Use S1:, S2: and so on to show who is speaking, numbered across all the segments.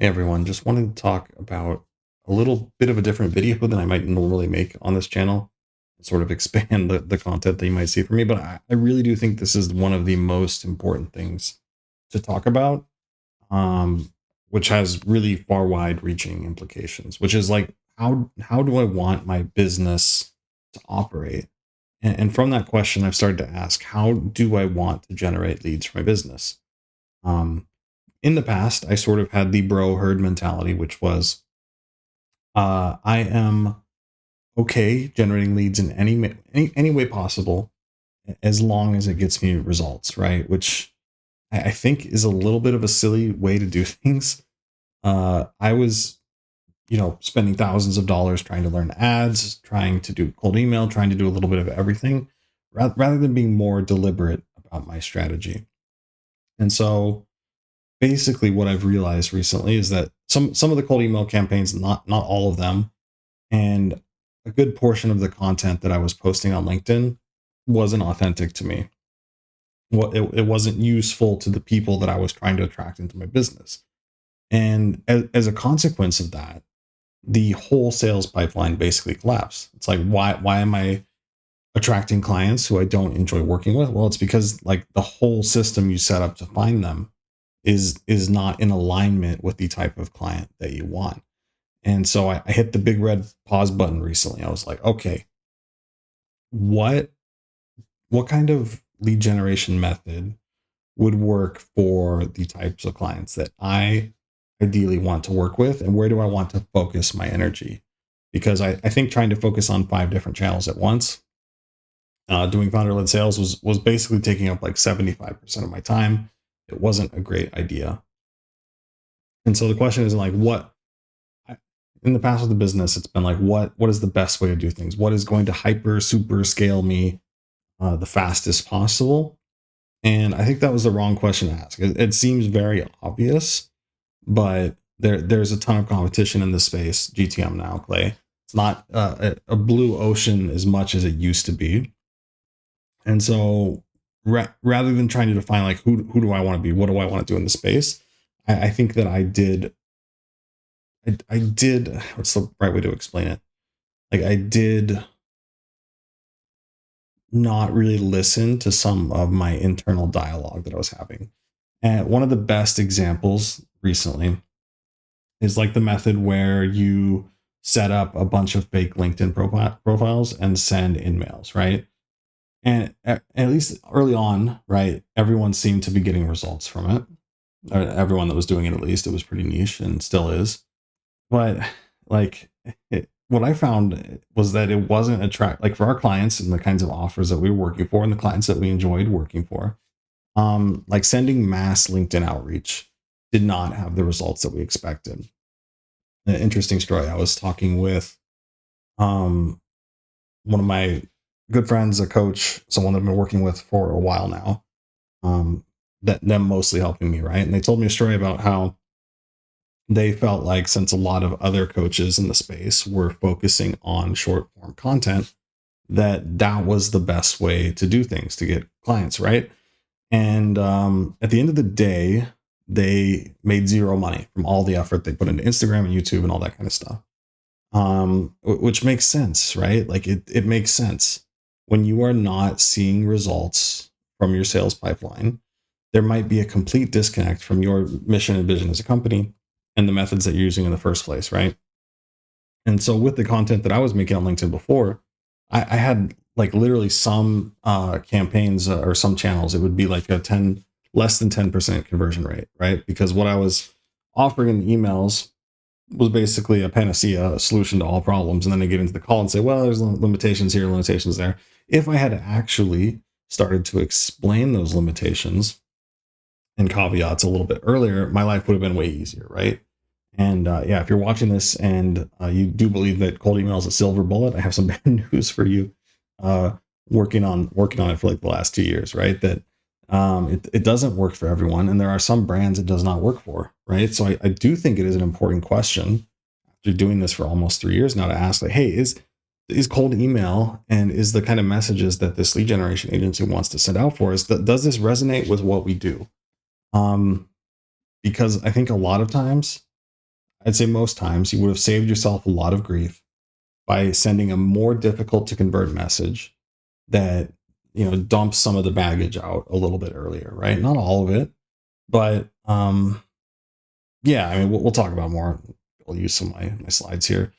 S1: Hey everyone, just wanted to talk about a little bit of a different video than I might normally make on this channel, sort of expand the content that you might see from me. But I really do think this is one of the most important things to talk about, um, which has really far wide reaching implications, which is like, how do I want my business to operate? And from that question, I've started to ask, how do I want to generate leads for my business? Um, in the past, I sort of had the bro herd mentality, which was I am okay generating leads in any way possible, as long as it gets me results, right? Which I think is a little bit of a silly way to do things. I was, spending thousands of dollars trying to learn ads, trying to do cold email, trying to do a little bit of everything, rather than being more deliberate about my strategy. And so basically what I've realized recently is that some of the cold email campaigns, not all of them, and a good portion of the content that I was posting on LinkedIn wasn't authentic to me. Well, it wasn't useful to the people that I was trying to attract into my business. And as a consequence of that, the whole sales pipeline basically collapsed. It's like, why am I attracting clients who I don't enjoy working with? Well, it's because like the whole system you set up to find them is not in alignment with the type of client that you want. And so I hit the big red pause button recently. I was like, okay, what what kind of lead generation method would work for the types of clients that I ideally want to work with, and where do I want to focus my energy? Because I think trying to focus on 5 different channels at once, doing founder-led sales was basically taking up like 75% of my time. It wasn't a great idea. And so the question is like, in the past with the business, it's been like, what is the best way to do things? What is going to hyper super scale me the fastest possible? And I think that was the wrong question to ask. It seems very obvious, but there's a ton of competition in this space. GTM now, Clay. It's not a blue ocean as much as it used to be. And so rather than trying to define like who do I want to be, what do I want to do in the space, I think that I did, what's the right way to explain it? Like I did not really listen to some of my internal dialogue that I was having. And one of the best examples recently is like the method where you set up a bunch of fake LinkedIn profiles and send in mails, right? And at least early on, right, everyone seemed to be getting results from it. Or everyone that was doing it, at least, it was pretty niche and still is. But like what I found was that it wasn't attract like for our clients and the kinds of offers that we were working for and the clients that we enjoyed working for. Like sending mass LinkedIn outreach did not have the results that we expected. An interesting story. I was talking with um one of my good friends, a coach, someone that I've been working with for a while now. That them mostly helping me, right? And they told me a story about how they felt like since a lot of other coaches in the space were focusing on short form content, that was the best way to do things to get clients, right? And at the end of the day, they made zero money from all the effort they put into Instagram and YouTube and all that kind of stuff. Which makes sense, right? Like it makes sense when you are not seeing results from your sales pipeline. There might be a complete disconnect from your mission and vision as a company and the methods that you're using in the first place, right? And so with the content that I was making on LinkedIn before, I had like literally some campaigns or some channels, it would be like a 10 less than 10% conversion rate, right? Because what I was offering in the emails was basically a panacea, a solution to all problems. And then they get into the call and say, well, there's limitations here, limitations there. If I had actually started to explain those limitations and caveats a little bit earlier, my life would have been way easier, right? And yeah, if you're watching this and you do believe that cold email is a silver bullet, I have some bad news for you. Uh, working on it for like the last 2 years, right? That it doesn't work for everyone, and there are some brands it does not work for, right? So I do think it is an important question after doing this for almost 3 years now to ask, like, hey, is cold email and is the kind of messages that this lead generation agency wants to send out for us, does this resonate with what we do? Um, because I think a lot of times I'd say most times you would have saved yourself a lot of grief by sending a more difficult to convert message that, dumps some of the baggage out a little bit earlier, right? Not all of it, but yeah, I mean, we'll talk about more. I'll use some of my slides here.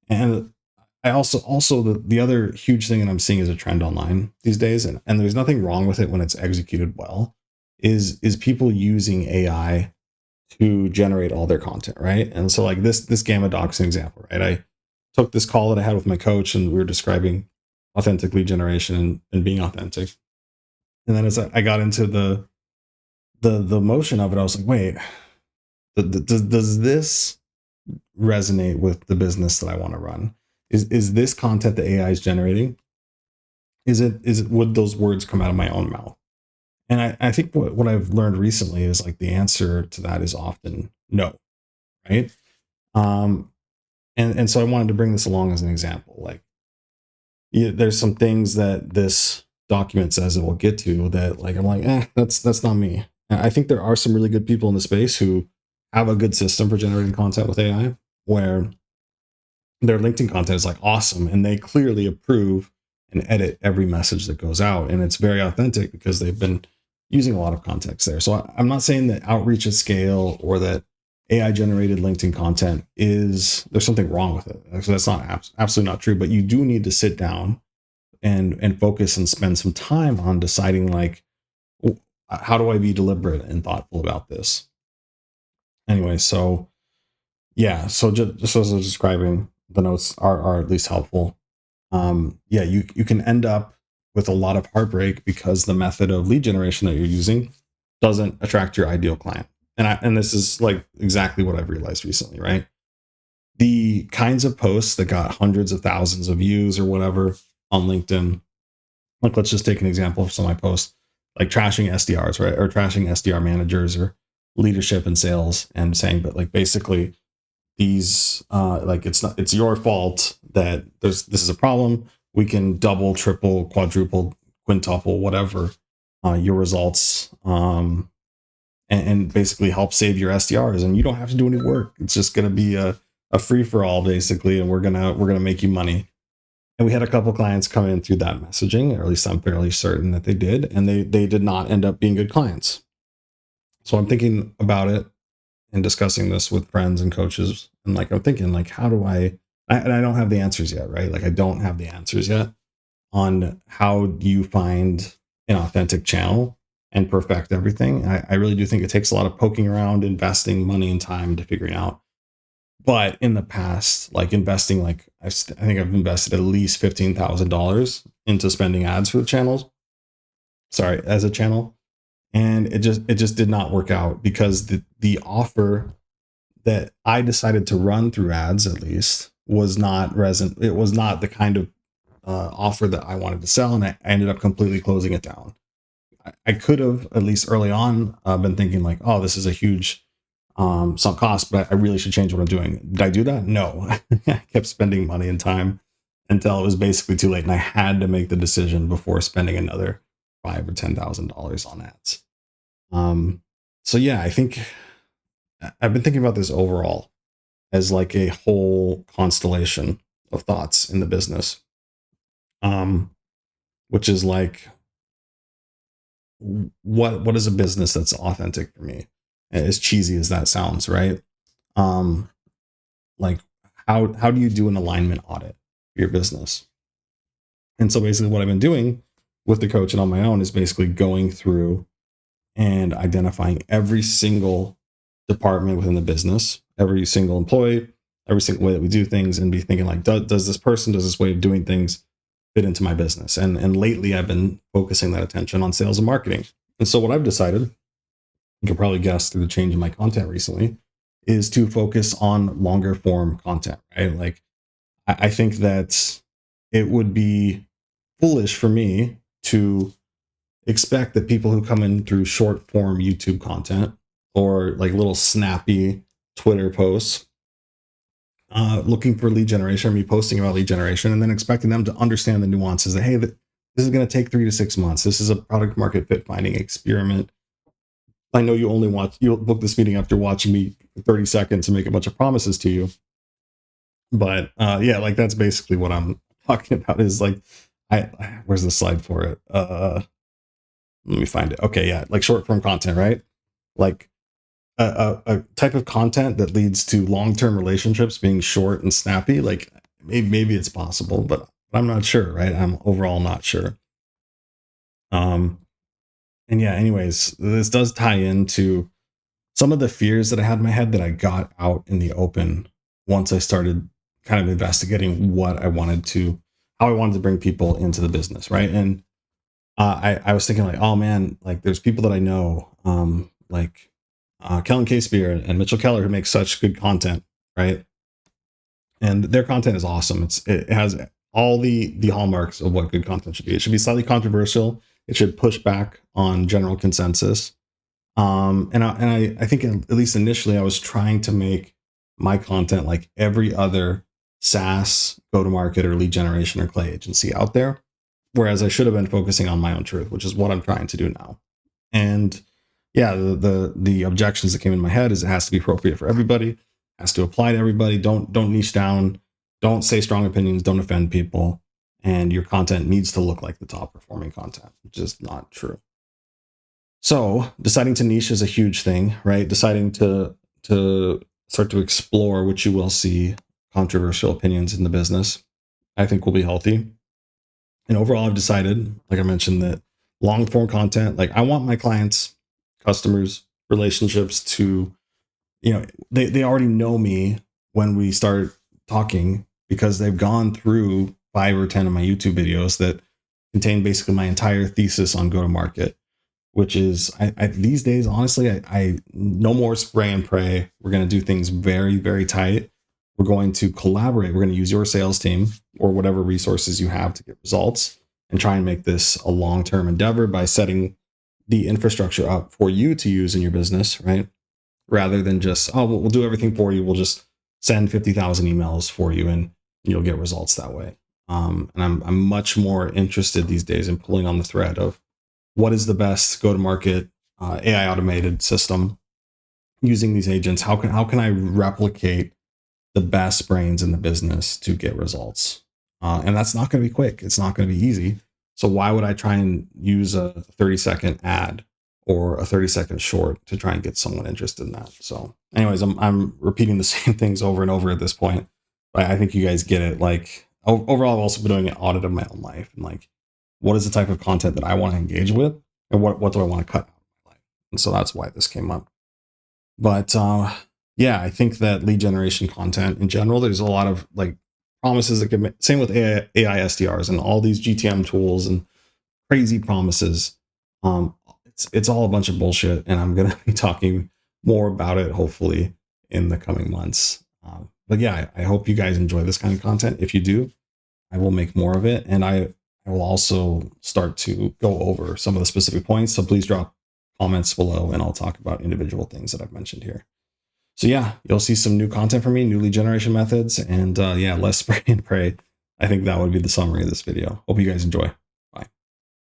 S1: And I also the other huge thing that I'm seeing as a trend online these days, and there's nothing wrong with it when it's executed well, is people using AI to generate all their content, right? And so like this Gamma Doc's an example, right? I took this call that I had with my coach, and we were describing authentic lead generation and being authentic. And then as I got into the motion of it, I was like, wait, does this resonate with the business that I want to run? Is this content that AI is generating? Is it would those words come out of my own mouth? And I think what I've learned recently is like the answer to that is often no, right? Um, and so I wanted to bring this along as an example. Like, yeah, there's some things that this document says it will get to that, like, I'm like, that's not me. And I think there are some really good people in the space who have a good system for generating content with AI, where their LinkedIn content is like awesome, and they clearly approve and edit every message that goes out, and it's very authentic because they've been using a lot of context there. So I'm not saying that outreach at scale or that AI generated LinkedIn content there's something wrong with it. So that's not absolutely not true, but you do need to sit down and focus and spend some time on deciding, like, how do I be deliberate and thoughtful about this? Anyway, so yeah, so just as I was describing, the notes are at least helpful. Yeah, you can end up with a lot of heartbreak because the method of lead generation that you're using doesn't attract your ideal client. And this is like exactly what I've realized recently, right? The kinds of posts that got hundreds of thousands of views or whatever on LinkedIn, like, let's just take an example of some of my posts, like trashing SDRs, right? Or trashing SDR managers or leadership and sales, and saying, but like basically these like, it's your fault that this is a problem. We can double, triple, quadruple, quintuple, whatever your results, and basically help save your SDRs, and you don't have to do any work. It's just going to be a free for all basically, and we're gonna make you money. And we had a couple clients come in through that messaging, or at least I'm fairly certain that they did, and they did not end up being good clients. So I'm thinking about it and discussing this with friends and coaches, and like I'm thinking, like, how do and I don't have the answers yet, right? Like, I don't have the answers yet on how do you find an authentic channel and perfect everything. I really do think it takes a lot of poking around, investing money and time to figuring out. But in the past, like investing, like I think I've invested at least $15,000 into spending ads for the channels. Sorry, as a channel, and it just did not work out because the offer that I decided to run through ads, at least, was not resonant. It was not the kind of offer that I wanted to sell, and I ended up completely closing it down. I could have, at least early on, been thinking like, oh, this is a huge sunk cost, but I really should change what I'm doing. Did I do that? No. I kept spending money and time until it was basically too late, and I had to make the decision before spending another $5,000 or $10,000 on ads. So yeah, I think I've been thinking about this overall as like a whole constellation of thoughts in the business, um, which is like, what is a business that's authentic for me? As cheesy as that sounds, right? Um, like, how do you do an alignment audit for your business? And so basically, what I've been doing with the coach and on my own is basically going through and identifying every single department within the business, every single employee, every single way that we do things, and be thinking like, does this way of doing things fit into my business? And lately I've been focusing that attention on sales and marketing. And so what I've decided, you can probably guess through the change in my content recently, is to focus on longer form content, right? Like, I think that it would be foolish for me to expect that people who come in through short form YouTube content or like little snappy Twitter posts, looking for lead generation, or me posting about lead generation, and then expecting them to understand the nuances that, hey, this is going to take 3 to 6 months. This is a product market fit finding experiment. I know you'll book this meeting after watching me 30 seconds to make a bunch of promises to you. But yeah, like that's basically what I'm talking about is like, where's the slide for it? Let me find it. Okay, yeah, like short form content, right? Like a type of content that leads to long-term relationships being short and snappy. Like maybe it's possible, but I'm not sure, right? I'm overall not sure. And yeah, anyways, this does tie into some of the fears that I had in my head that I got out in the open once I started kind of investigating what I wanted to, how I wanted to bring people into the business, right? And I was thinking like, oh man, like there's people that I know, like Kellen Casebeer and Mitchell Keller who make such good content, right? And their content is awesome. It has all the hallmarks of what good content should be. It should be slightly controversial. It should push back on general consensus. And I think at least initially I was trying to make my content like every other SaaS go-to-market or lead generation or clay agency out there, whereas I should have been focusing on my own truth, which is what I'm trying to do now. And yeah, the objections that came in my head is it has to be appropriate for everybody, has to apply to everybody. Don't niche down, don't say strong opinions, don't offend people, and your content needs to look like the top performing content, which is not true. So deciding to niche is a huge thing, right? Deciding to start to explore, which you will see controversial opinions in the business, I think will be healthy. And overall, I've decided, like I mentioned, that long form content, like I want my clients, customers, relationships to, they already know me when we start talking because they've gone through 5 or 10 of my YouTube videos that contain basically my entire thesis on go to market, which is I these days, honestly, I no more spray and pray. We're going to do things very, very tight. We're going to collaborate. We're going to use your sales team or whatever resources you have to get results and try and make this a long-term endeavor by setting the infrastructure up for you to use in your business, right? Rather than just, oh, we'll do everything for you. We'll just send 50,000 emails for you and you'll get results that way. And I'm much more interested these days in pulling on the thread of what is the best go-to-market AI automated system using these agents. How can I replicate the best brains in the business to get results? And that's not going to be quick. It's not going to be easy. So why would I try and use a 30-second ad or a 30-second short to try and get someone interested in that? So anyways, I'm repeating the same things over and over at this point, but I think you guys get it. Like overall, I've also been doing an audit of my own life and like, what is the type of content that I want to engage with and what do I want to cut out of my life? And so that's why this came up. But yeah, I think that lead generation content in general, there's a lot of like promises that get same with AI SDRs and all these GTM tools and crazy promises. It's all a bunch of bullshit, and I'm gonna be talking more about it hopefully in the coming months. But yeah, I hope you guys enjoy this kind of content. If you do, I will make more of it, and I will also start to go over some of the specific points. So please drop comments below, and I'll talk about individual things that I've mentioned here. So yeah, you'll see some new content from me, new lead generation methods, and yeah, less spray and pray. I think that would be the summary of this video. Hope you guys enjoy.